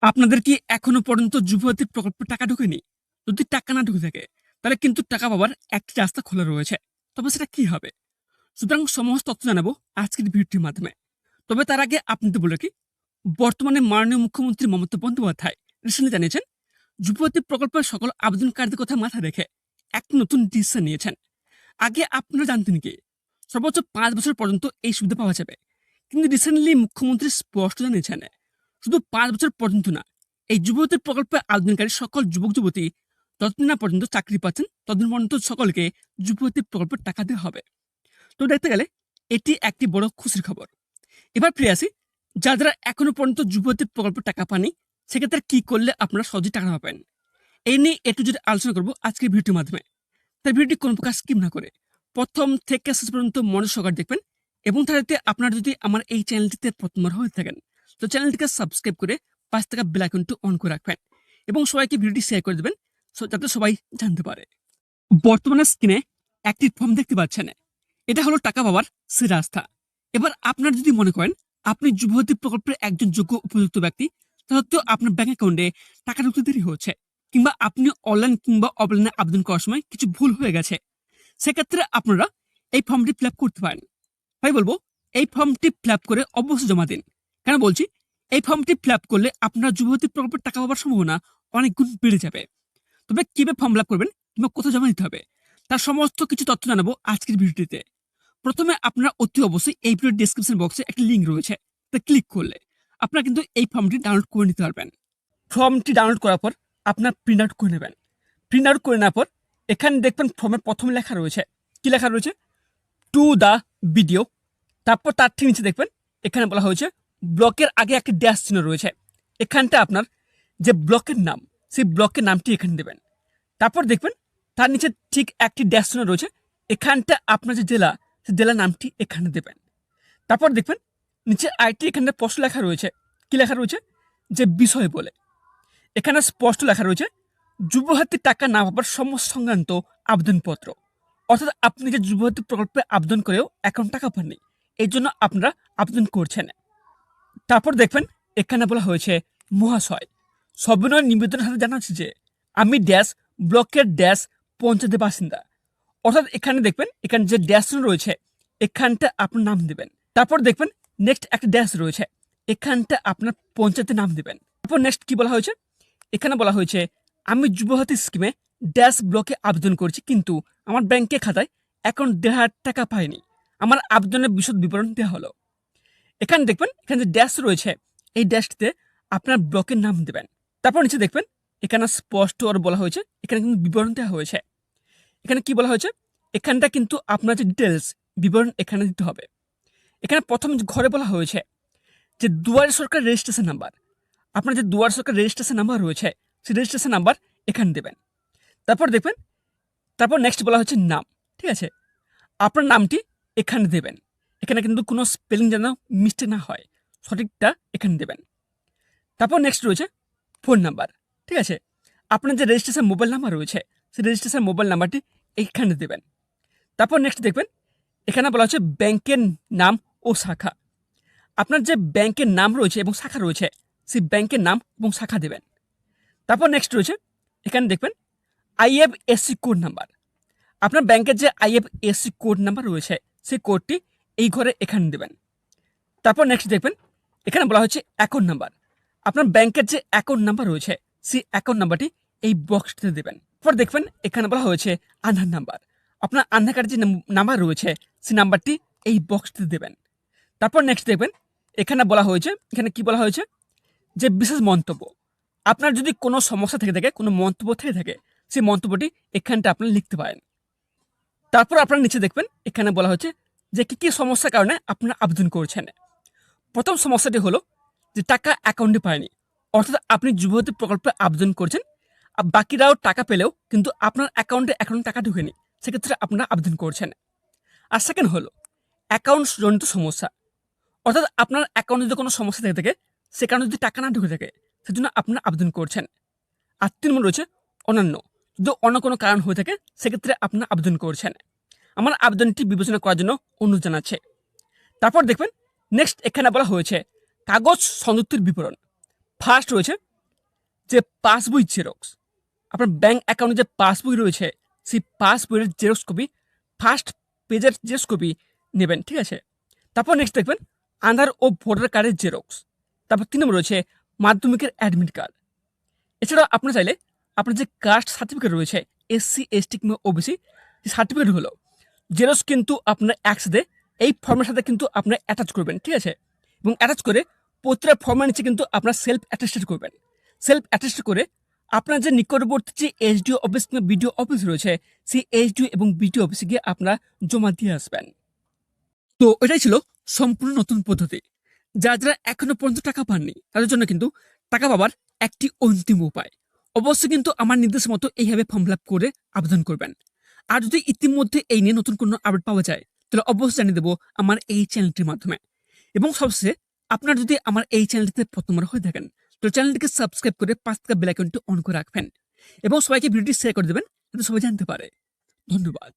আপনাদের কি এখনো পর্যন্ত যুবতী প্রকল্পে টাকা ঢোকেনি? যদি টাকা না ঢুকে থাকে, তাহলে কিন্তু টাকা পাবার একটি রাস্তা খোলা রয়েছে। তবে সেটা কি হবে? সুতরাং সমস্ত তথ্য জানাবো আজকের ভিডিওটির মাধ্যমে। তবে তার আগে আপনাদের বলে রাখি, বর্তমানে মাননীয় মুখ্যমন্ত্রী মমতা বন্দ্যোপাধ্যায় রিসেন্টলি জানিয়েছেন, যুবতী প্রকল্পের সকল আবেদনকারীদের কথা মাথায় রেখে এক নতুন ডিসিশন নিয়েছেন। আগে আপনারা জানতেন কি, সর্বোচ্চ 5 বছর পর্যন্ত এই সুবিধা পাওয়া যাবে। কিন্তু রিসেন্টলি মুখ্যমন্ত্রী স্পষ্ট জানিয়েছেন, শুধু 5 বছর পর্যন্ত না, এই যুবতী প্রকল্পে আবেদনকারী সকল যুবক যুবতী যতদিন না পর্যন্ত চাকরি পাচ্ছেন, ততদিন পর্যন্ত সকলকে যুবতী প্রকল্পের টাকা দেওয়া হবে। তো দেখতে গেলে এটি একটি বড় খুশির খবর। এবার ফিরে আসি, যারা এখনো পর্যন্ত যুবতী প্রকল্পের টাকা পাননি, সেক্ষেত্রে কি করলে আপনারা সহজে টাকা পাবেন, এই নিয়ে একটু যদি আলোচনা করবো আজকের ভিডিওর মাধ্যমে। তাই ভিডিওটি কোনো প্রকার স্কিপ না করে প্রথম থেকে শেষ পর্যন্ত মনোযোগ সহকারে দেখবেন। এবং তাতে আপনারা যদি আমার এই চ্যানেলটিতে প্রথমবার হয়ে থাকেন, তো চ্যানেলটিকে সাবস্ক্রাইব করে পাঁচ টাকা বেল আইকনটি অন করে রাখবেন এবং সবাইকে ভিডিওটি শেয়ার করে দেবেন, যাতে সবাই জানতে পারে। বর্তমানে স্ক্রিনে একটি ফর্ম দেখতে পাচ্ছেন, এটা হলো টাকা পাওয়ার সে রাস্তা। এবার আপনার যদি মনে করেন আপনি যুবতী প্রকল্পের একজন যোগ্য উপযুক্ত ব্যক্তি, তাহলে তো আপনার ব্যাংক অ্যাকাউন্টে টাকা ঢুকতে দেরি হচ্ছে, কিংবা আপনি অনলাইন কিংবা অফলাইনে আবেদন করার সময় কিছু ভুল হয়ে গেছে, সেক্ষেত্রে আপনারা এই ফর্মটি ফিল আপ করতে পারেন। তাই বলবো, এই ফর্মটি ফিল আপ করে অবশ্যই জমা দিন। কেন বলছি, এই ফর্মটি ফিল আপ করলে আপনার যুবতী প্রকল্পের টাকা পাওয়ার সম্ভাবনা অনেক গুণ বেড়ে যাবে। তবে কিভাবে ফর্ম ফিল আপ করবেন কিংবা কোথায় জমা দিতে হবে, তার সমস্ত কিছু তথ্য জানাবো আজকের ভিডিওটিতে। প্রথমে আপনারা অতি অবশ্যই এই ভিডিওর ডেসক্রিপশন বক্সে একটি লিঙ্ক রয়েছে, তা ক্লিক করলে আপনারা কিন্তু এই ফর্মটি ডাউনলোড করে নিতে পারবেন। ফর্মটি ডাউনলোড করার পর আপনার প্রিন্ট আউট করে নেবেন। প্রিন্ট আউট করে নেওয়ার পর এখানে দেখবেন ফর্মের প্রথম লেখা রয়েছে, কি লেখা রয়েছে, টু দ্য ভিডিও। তারপর তার ঠিক নিচে দেখবেন এখানে বলা হয়েছে ব্লকের আগে একটি ড্যাশ চিহ্ন রয়েছে। এখানটা আপনার যে ব্লকের নাম, সেই ব্লকের নামটি এখানে দেবেন। তারপর দেখবেন তার নিচে ঠিক একটি ড্যাশ চিহ্ন রয়েছে, এখানটা আপনার যে জেলা, সেই জেলার নামটি এখানে দেবেন। তারপর দেখবেন নিচে আইটি এখানে স্পষ্ট লেখা রয়েছে, কি লেখা রয়েছে, যে বিষয় বলে। এখানে স্পষ্ট লেখা রয়েছে যুবহাতি টাকা না পাবার সমস্যা সংক্রান্ত আবেদনপত্র। অর্থাৎ আপনি যে যুবহাতি প্রকল্পে আবেদন করেও এখন টাকা পাননি, এই জন্য আপনারা আবেদন করছেন। তারপর দেখবেন এখানে বলা হয়েছে মহাশয়, সবিনয় নিবেদনের সাথে জানাচ্ছি যে আমি ড্যাশ ব্লকের ড্যাশ পঞ্চায়েতের বাসিন্দা। অর্থাৎ এখানে দেখবেন এখানে যে ড্যাশ রয়েছে, এখানটা আপনার নাম দেবেন। তারপর দেখবেন নেক্সট একটা ড্যাশ রয়েছে, এখানটা আপনার পঞ্চায়েতের নাম দেবেন। তারপর নেক্সট কি বলা হয়েছে, এখানে বলা হয়েছে আমি যুবহাতি স্কিমে ড্যাশ ব্লকে আবেদন করেছি, কিন্তু আমার ব্যাংকের খাতায় এখন 1,500 টাকা পাইনি। আমার আবেদনের বিশদ বিবরণ দেওয়া হলো। এখানে দেখবেন এখানে যে ড্যাশ রয়েছে, এই ড্যাশটিতে আপনার ব্লকের নাম দেবেন। তারপর নিচে দেখবেন এখানে স্পষ্ট আর বলা হয়েছে, এখানে কিন্তু বিবরণ দেওয়া হয়েছে। এখানে কি বলা হয়েছে, এখানটা কিন্তু আপনার যে ডিটেলস বিবরণ এখানে দিতে হবে। এখানে প্রথম ঘরে বলা হয়েছে যে দুয়ারে সরকার রেজিস্ট্রেশন নাম্বার। আপনার যে দুয়ারে সরকার রেজিস্ট্রেশন নাম্বার রয়েছে, সেই রেজিস্ট্রেশন নাম্বার এখানে দেবেন। তারপর দেখবেন, তারপর নেক্সট বলা হচ্ছে নাম, ঠিক আছে, আপনার নামটি এখানে দেবেন। এখানে কিন্তু কোনো স্পেলিং যেন মিস্টেক না হয়, সঠিকটা এখানে দেবেন। তারপর নেক্সট রয়েছে ফোন নাম্বার, ঠিক আছে, আপনার যে রেজিস্ট্রেশন মোবাইল নাম্বার রয়েছে, সেই রেজিস্ট্রেশন মোবাইল নাম্বারটি এইখানে দেবেন। তারপর নেক্সট দেখবেন এখানে বলা হচ্ছে ব্যাংকের নাম ও শাখা। আপনার যে ব্যাংকের নাম রয়েছে এবং শাখা রয়েছে, সেই ব্যাংকের নাম এবং শাখা দেবেন। তারপর নেক্সট রয়েছে এখানে দেখবেন আইএফএসসি কোড নাম্বার। আপনার ব্যাংকের যে আইএফএসসি কোড নাম্বার রয়েছে, সেই কোডটি এই ঘরে এখানে দেবেন। তারপর নেক্সট দেখবেন এখানে বলা হচ্ছে অ্যাকাউন্ট নাম্বার। আপনার ব্যাংকের যে অ্যাকাউন্ট নাম্বার রয়েছে, সেই অ্যাকাউন্ট নাম্বারটি এই বক্সটিতে দেবেন। তারপর দেখবেন এখানে বলা হয়েছে আধার নাম্বার। আপনার আধার কার্ডের যে নাম্বার রয়েছে, সেই নাম্বারটি এই বক্সটিতে দেবেন। তারপর নেক্সট দেখবেন এখানে বলা হয়েছে, এখানে কি বলা হয়েছে, যে বিশেষ মন্তব্য। আপনার যদি কোনো সমস্যা থেকে থাকে, কোনো মন্তব্য থেকে থাকে, সেই মন্তব্যটি এখানটা আপনারা লিখতে পারেন। তারপর আপনারা নিচে দেখবেন এখানে বলা হচ্ছে যে কি কি সমস্যার কারণে আপনারা আবেদন করছেন। প্রথম সমস্যাটি হলো যে টাকা অ্যাকাউন্টে পায়নি। অর্থাৎ আপনি যুবতী প্রকল্পে আবেদন করছেন, আর বাকিরাও টাকা পেলেও কিন্তু আপনার অ্যাকাউন্টে এখনো টাকা ঢোকেনি, সেক্ষেত্রে আপনারা আবেদন করছেন। আর সেকেন্ড হলো অ্যাকাউন্ট জনিত সমস্যা। অর্থাৎ আপনার অ্যাকাউন্টে যদি কোনো সমস্যা থেকে থাকে, সে কারণে যদি টাকা না ঢুকে থাকে, সেজন্য আপনারা আবেদন করছেন। আর 3 নম্বর রয়েছে অন্যান্য। যদি অন্য কোনো কারণ হয়ে থাকে, সেক্ষেত্রে আপনারা আবেদন করছেন। আমার আবেদনটি বিবেচনা করার জন্য অনুরোধ জানাচ্ছে। তারপর দেখবেন নেক্সট এখানে বলা হয়েছে কাগজ সংযুক্তির বিবরণ। ফার্স্ট রয়েছে যে পাসবই জেরক্স, আপনার ব্যাংক অ্যাকাউন্টে যে পাসবই রয়েছে সেই পাসবইয়ের জেরক্স কপি, ফার্স্ট পেজের জেরক্স কপি নেবেন, ঠিক আছে। তারপর নেক্সট দেখবেন আধার ও ভোটার কার্ডের জেরক্স। তারপর 3 নম্বর রয়েছে মাধ্যমিকের অ্যাডমিট কার্ড। এছাড়াও আপনার চাইলে আপনার যে কাস্ট সার্টিফিকেট রয়েছে এসসি এসটি কিংবা ওবিসি সার্টিফিকেট হলো জেরক্স কিন্তু আপনার একসাথে এই ফর্মের সাথে কিন্তু আপনার অ্যাটাচ করবেন, ঠিক আছে। এবং অ্যাটাচ করে প্রতিটা ফর্মের নিচে কিন্তু আপনার সেলফ অ্যাটেস্টেড করবেন। সেলফ অ্যাটেস্টেড করে আপনার যে নিকটবর্তী যে এইচডিও অফিস কিংবা বিডিও অফিস রয়েছে সেই এইচডিও এবং বিডিও অফিসে গিয়ে আপনারা জমা দিয়ে আসবেন। তো এটাই ছিল সম্পূর্ণ নতুন পদ্ধতি। যারা এখনো পর্যন্ত টাকা পাননি তাদের জন্য কিন্তু টাকা পাবার একটি অন্তিম উপায়। অবশ্যই কিন্তু আমার নির্দেশ মতো এইভাবে ফর্ম ফিল আপ করে আবেদন করবেন। আর যদি ইতিমধ্যে এই নিয়ে নতুন কোনো আপডেট পাওয়া যায় তাহলে অবশ্যই জানিয়ে দেবো আমার এই চ্যানেলটির মাধ্যমে। এবং সবশেষে আপনারা যদি আমার এই চ্যানেলটিতে প্রথমবার হয়ে থাকেন তো চ্যানেলটিকে সাবস্ক্রাইব করে পাঁচ বেল আইকনটি অন করে রাখবেন এবং সবাইকে ভিডিওটি শেয়ার করে দেবেন যাতে সবাই জানতে পারে। ধন্যবাদ।